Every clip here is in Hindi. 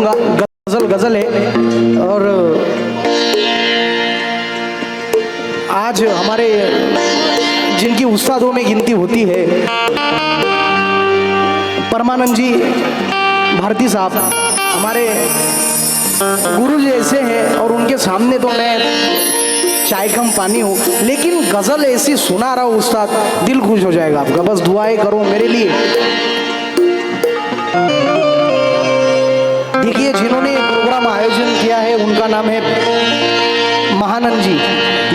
गाऊंगा। गजल है और आज हमारे जिनकी उस्तादों में गिनती होती है, परमानंद जी भारती साहब हमारे गुरु जैसे हैं और उनके सामने तो मैं चाय कम पानी हूँ, लेकिन गजल ऐसी सुना रहा हूँ उस्ताद, दिल खुश हो जाएगा आपका। बस दुआएं करो मेरे लिए। देखिए, जिन्होंने प्रोग्राम आयोजन किया है उनका नाम है महानंद जी,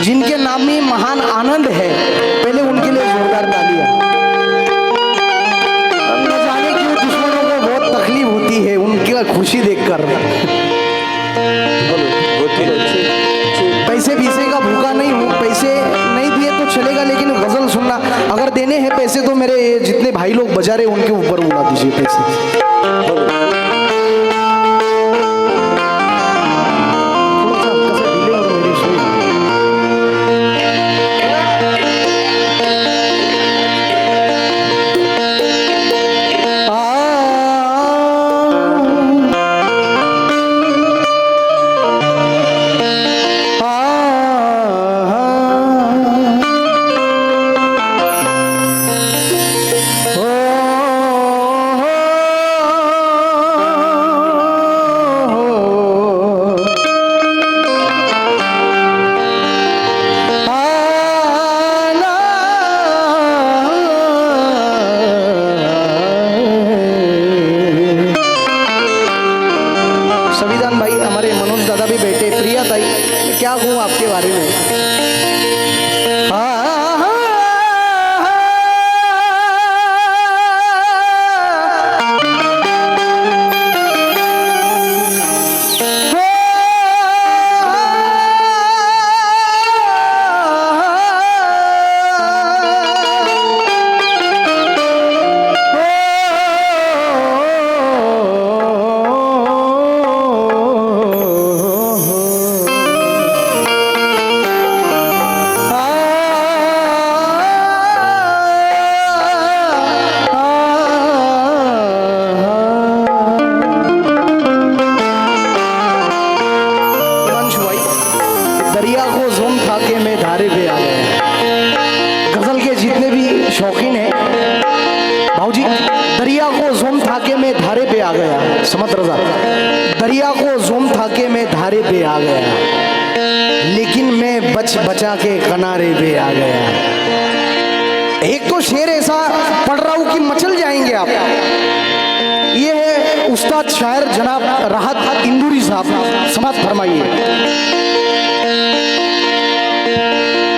जिनके नाम में महान आनंद है। पहले उनके लिए जोरदार तालियां। न जाने क्यों दुश्मनों को बहुत तकलीफ होती है उनकी खुशी देखकर। पैसे पीसे का भूखा नहीं हूँ, पैसे नहीं दिए तो चलेगा, लेकिन गजल सुनना अगर देने हैं पैसे तो मेरे जितने भाई लोग बजा रहे उनके ऊपर उड़ा दीजिए पैसे। क्या कहूँ आपके बारे में। दरिया को ज़ुम था के मैं धारे पे आ गया। गजल के जितने भी शौकीन हैं भाऊजी, दरिया को ज़ुम था के मैं धारे पे आ गया। समझ रजा, दरिया को ज़ुम था के मैं धारे पे आ गया, लेकिन मैं बचा के किनारे पे आ गया। एक तो शेर ऐसा पढ़ रहा हूँ कि मचल जाएंगे आप। ये है उस्ताद शायर जनाब राहत इंदूरी साहब, समाज फरमाइए।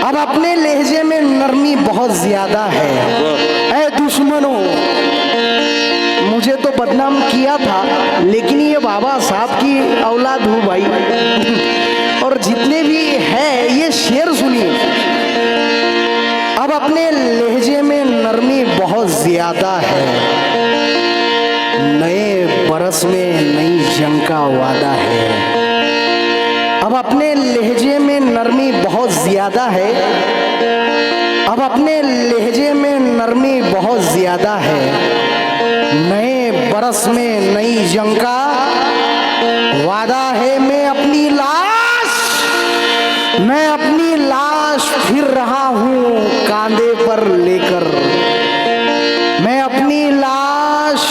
अब अपने लहजे में नरमी बहुत ज्यादा है, ऐ दुश्मनों मुझे तो बदनाम किया था, लेकिन ये बाबा साहब की औलाद हूँ भाई। और जितने भी है ये शेर सुनिए। अब अपने लहजे में नरमी बहुत ज्यादा है, नए बरस में नई जंग का वादा है। अब अपने लहजे में नरमी बहुत ज्यादा है, अब अपने लहजे में नरमी बहुत ज्यादा है, नए बरस में नई जंग का वादा है। मैं अपनी लाश फिर रहा हूँ कांधे पर लेकर, मैं अपनी लाश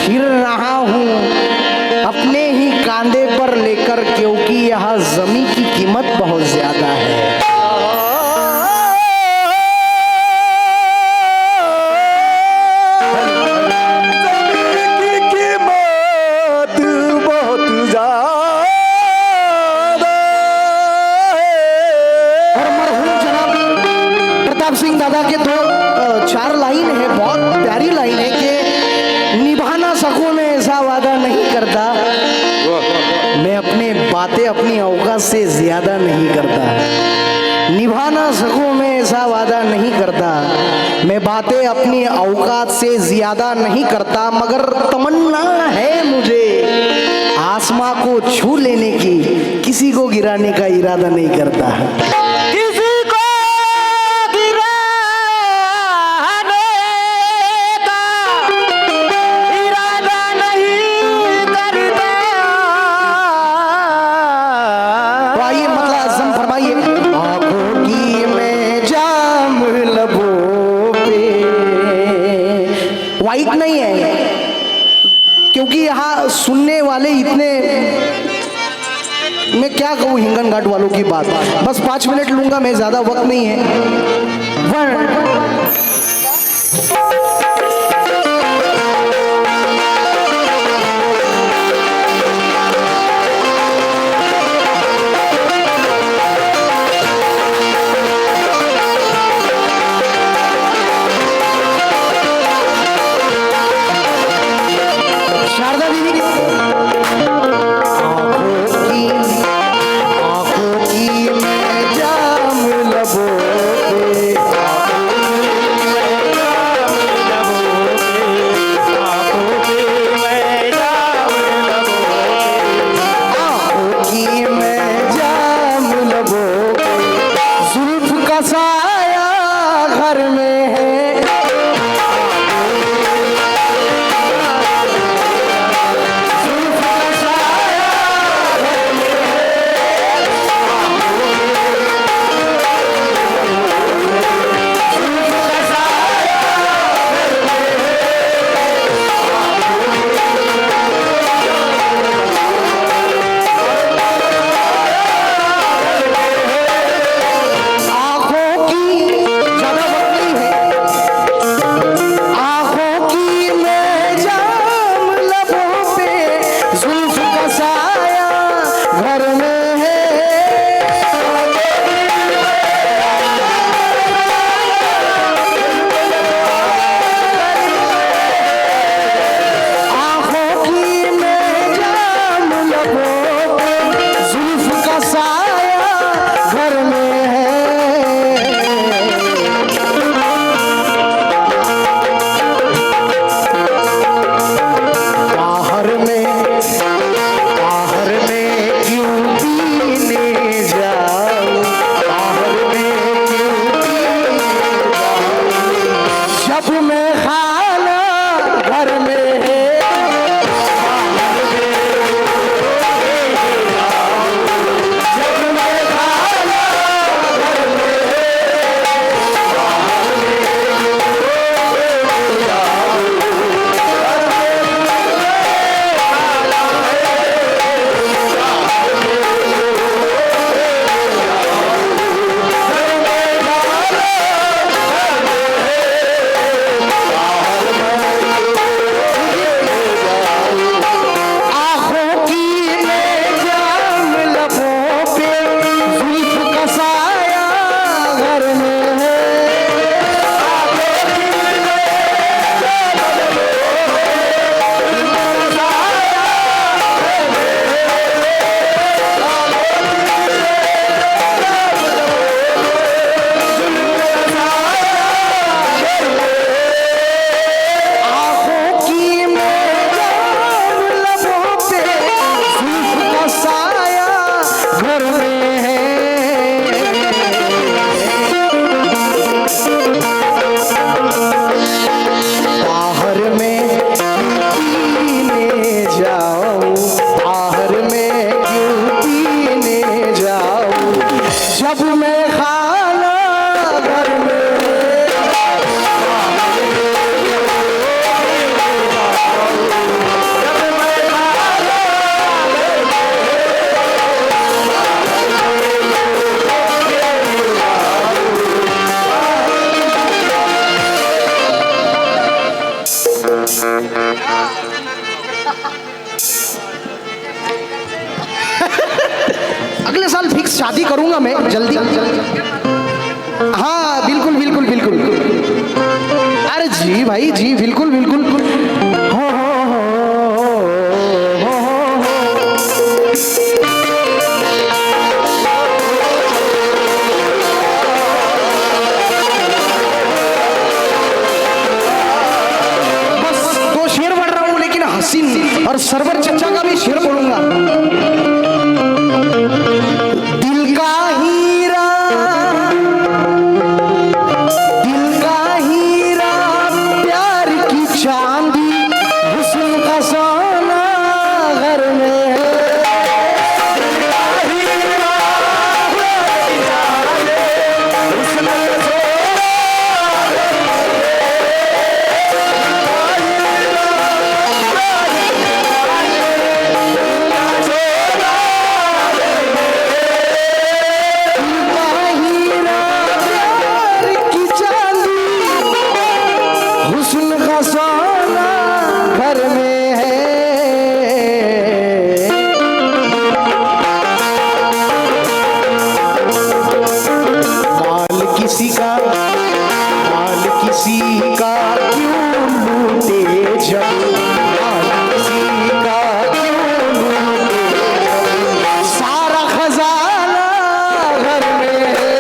फिर रहा हूँ अपने ही कांधे पर लेकर, क्योंकि यहाँ जमी की कीमत बहुत ज्यादा है। सिंह दादा के दो चार लाइन है, बहुत प्यारी लाइन है कि निभा ना सकूं मैं ऐसा वादा नहीं करता, मैं अपने बातें अपनी औकात से ज्यादा नहीं करता। निभा ना सकूं मैं ऐसा वादा नहीं करता, मैं बातें अपनी औकात से ज्यादा नहीं करता, मगर तमन्ना है मुझे आसमां को छू लेने की, किसी को गिराने का इरादा नहीं करता। सुनने वाले इतने, मैं क्या कहूँ हिंगन घाट वालों की बात। बस 5 मिनट लूंगा मैं, ज्यादा वक्त नहीं है। शारदा दीदी अगले साल फिक्स शादी करूंगा मैं जल्दी। हाँ बिल्कुल बिल्कुल बिल्कुल। अरे जी भाई जी बिल्कुल बिल्कुल। बस 2 शेर पढ़ रहा हूँ लेकिन हसीन और सरवर चचा का भी शेर पढ़ूंगा। दिल का हीरा प्यार की चांदी किसी का क्यों लूटे जब, हाल किसी का क्यों लूटे जब, सारा खजाना घर में है।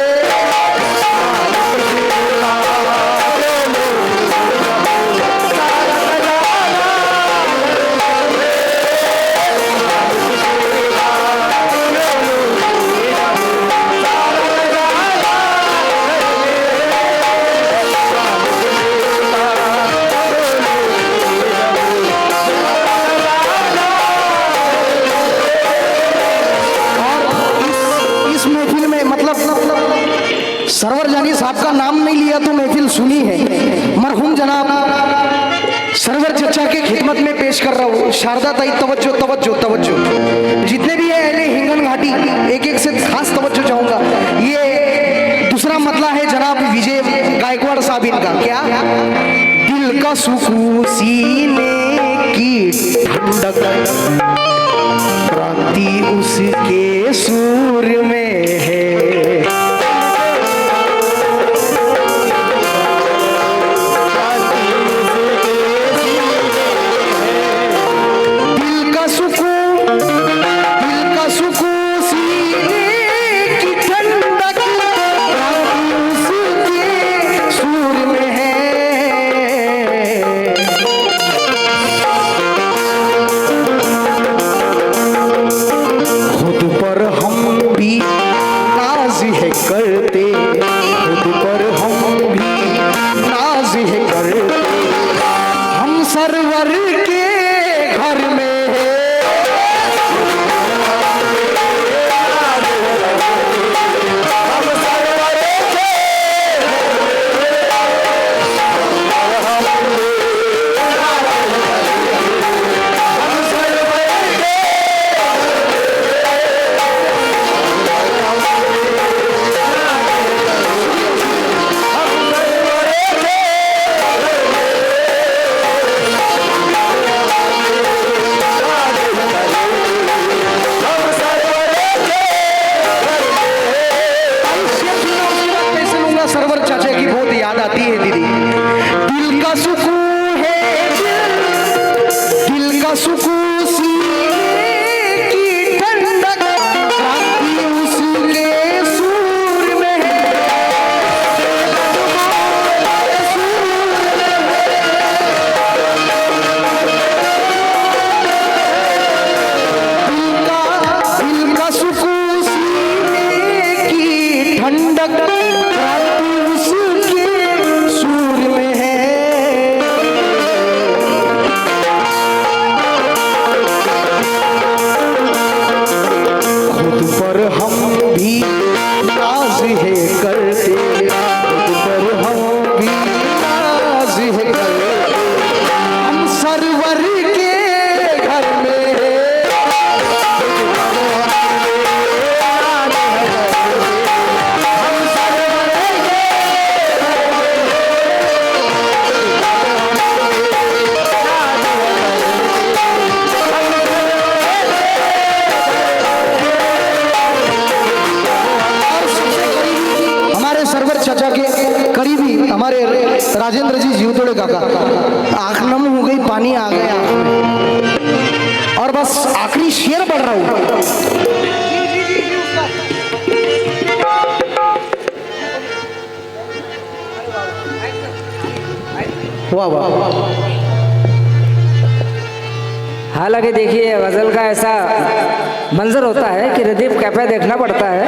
सरवर जानी साहब का नाम नहीं लिया तो महफिल सुनी है। मरहूम जनाब सरवर चचा के खिदमत में पेश कर रहा हूँ। शारदा ताई तवज्जो तवज्जो तवज्जो। जितने भी है अहले हिंगन घाटी एक एक से खास तवज्जो चाहूंगा। ये दूसरा मतला है जनाब विजय गायकवाड़ साहब इनका। क्या दिल का सुकून सीने की ठंडक, क्रांति उसके सूर में है। राजेंद्र जी जीवतोड़े काका, आंख नम हो गई, पानी आ गया और बस आखिरी शेर पढ़ रहा हूं। वाह वाह। हालांकि देखिए गजल का ऐसा मंजर होता है कि रदीफ कैफे देखना पड़ता है।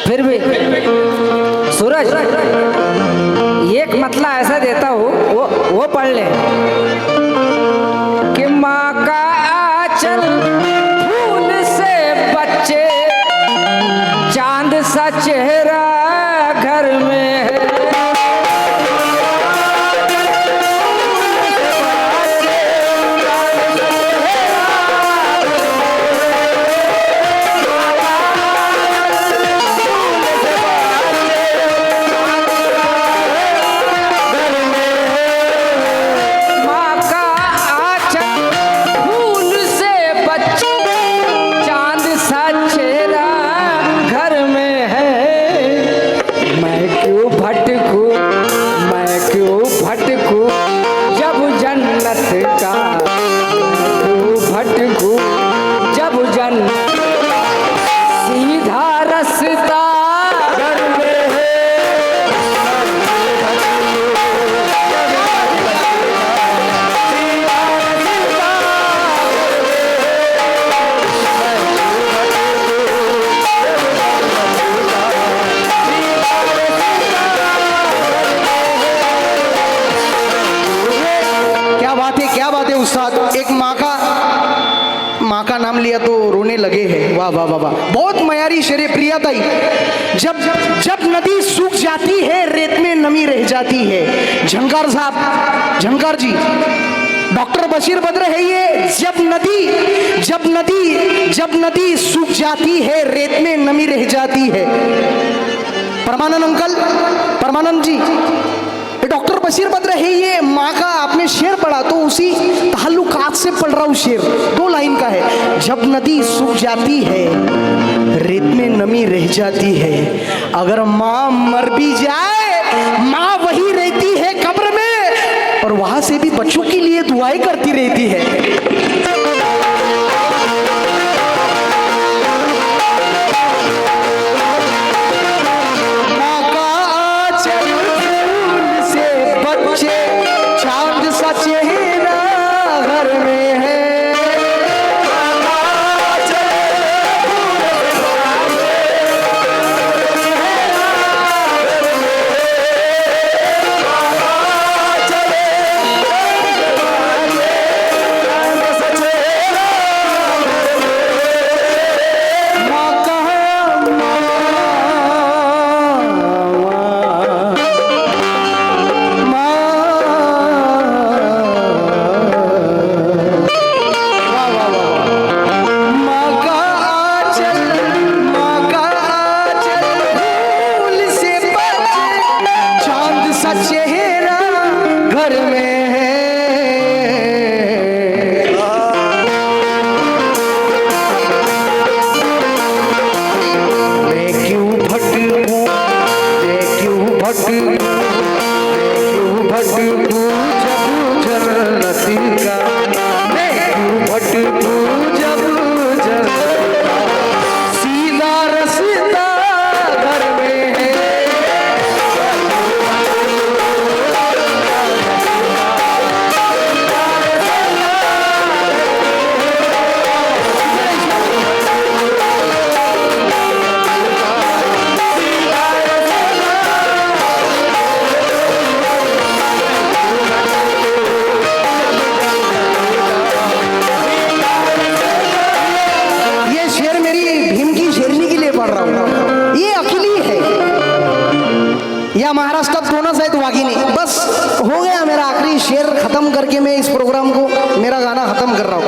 फिर भी सूरज एक मतला ऐसा देता हूँ, वो पढ़ ले कि माँ का आंचल फूल से बच्चे, चांद सा चेहरा घर में है। जब जन सीधा रास्ता घर में है। क्या बात है उस्ताद। एक माँ का नाम लिया तो रोने लगे हैं। वाह वाह वाह वाह, बहुत मयारी शेरे प्रिया ताई। जब जब नदी सूख जाती है रेत में नमी रह जाती है। झंकार साहब, झंकार जी, डॉक्टर बशीर बद्र है ये। जब नदी सूख जाती है रेत में नमी रह जाती है। परमानंद अंकल, परमानंद जी, डॉक्टर बशीर बद्र है ये। माँ का आपने शेर पढ़ा तो उसी ताल्लुकात से पढ़ रहा हूँ शेर। 2 लाइन का है। जब नदी सूख जाती है रेत में नमी रह जाती है। अगर माँ मर भी जाए माँ वही रहती है कब्र में, और वहां से भी बच्चों के लिए दुआएं करती रहती है। या महाराष्ट्रात कोणच आहेत वाघिनी। बस हो गया मेरा आखिरी शेर खत्म करके मैं इस प्रोग्राम को, मेरा गाना खत्म कर रहा हूँ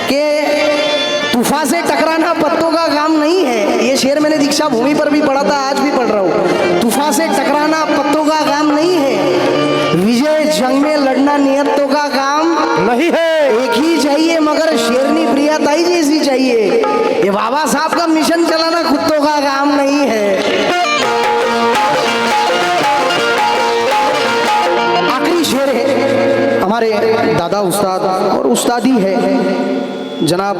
कि तूफान से टकराना पत्तों का काम नहीं है। ये शेर मैंने दीक्षा भूमि पर भी पढ़ा था, आज भी पढ़ रहा हूँ। तूफान से टकराना पत्तों का काम नहीं है, विजय जंग में लड़ना नियतों का काम नहीं है। एक ही चाहिए मगर शेरनी प्रिया ताई जैसी चाहिए। ये बाबा साहब का मिशन चलाना कुत्तों का काम नहीं है। आखिरी शेर है हमारे दादा उस्ताद और उस्तादी है जनाब।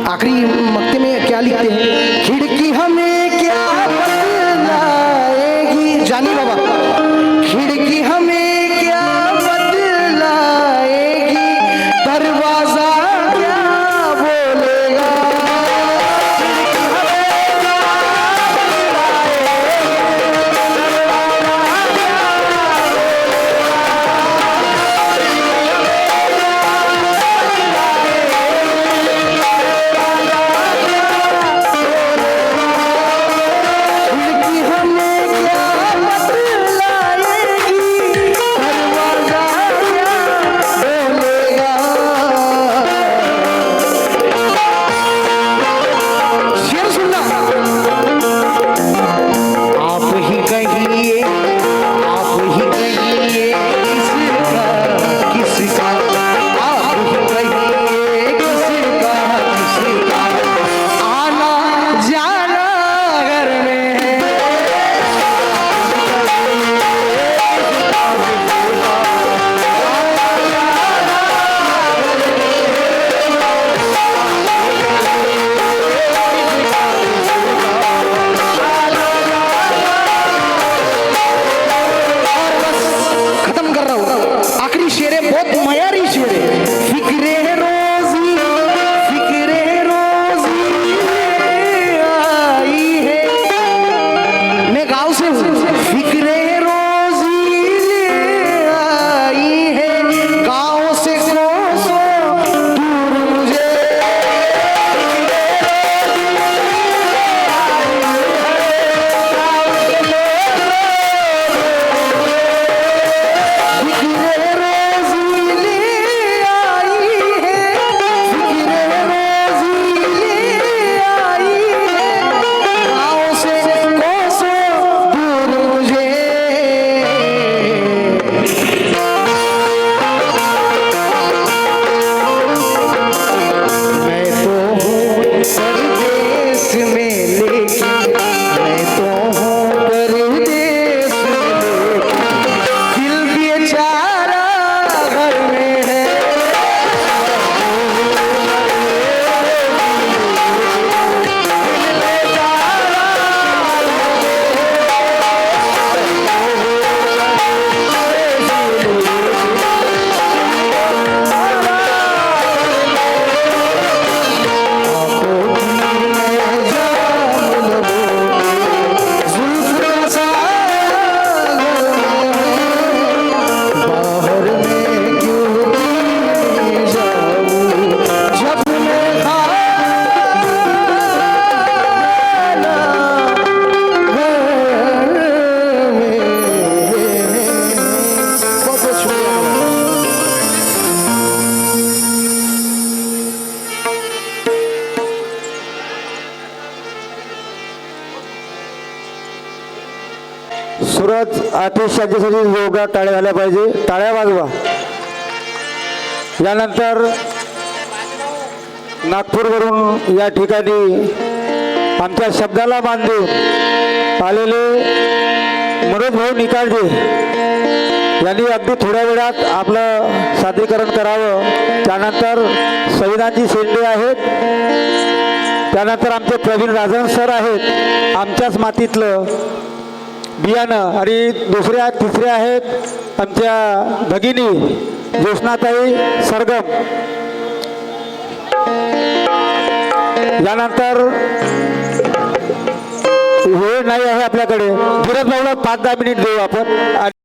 आखिरी मक्ते में क्या लिखते हैं? खिड़की हमें क्या बदलाएगी, जानी बाबा, खिड़की हमें क्या बदलाएगी, दरवाजा क्या बोलेगा। सूरज आतिश यांच्यासाठी जोरदार टाळ्या झाल्या पाहिजे. टाळ्या वाजवा. यानंतर नागपूरवरून या ठिकाणी आमच्या शब्दाला मान देऊन आलेले मनोज भाऊ निकाळजे यांनी अगदी थोड्या वेळात आपलं सादरीकरण करावं. त्यानंतर संविधानजी शेंडे आहेत. त्यानंतर आमचे प्रवीण राजन सर आहेत, आमच्याच मातीतलं बियाणं. आणि दुसऱ्या तिसऱ्या आहेत आमच्या भगिनी ज्योत्स्नाताई सरगम. यानंतर वेळ नाही आहे आपल्याकडे. धीरज भाऊला 5-10 मिनिट देऊ आपण.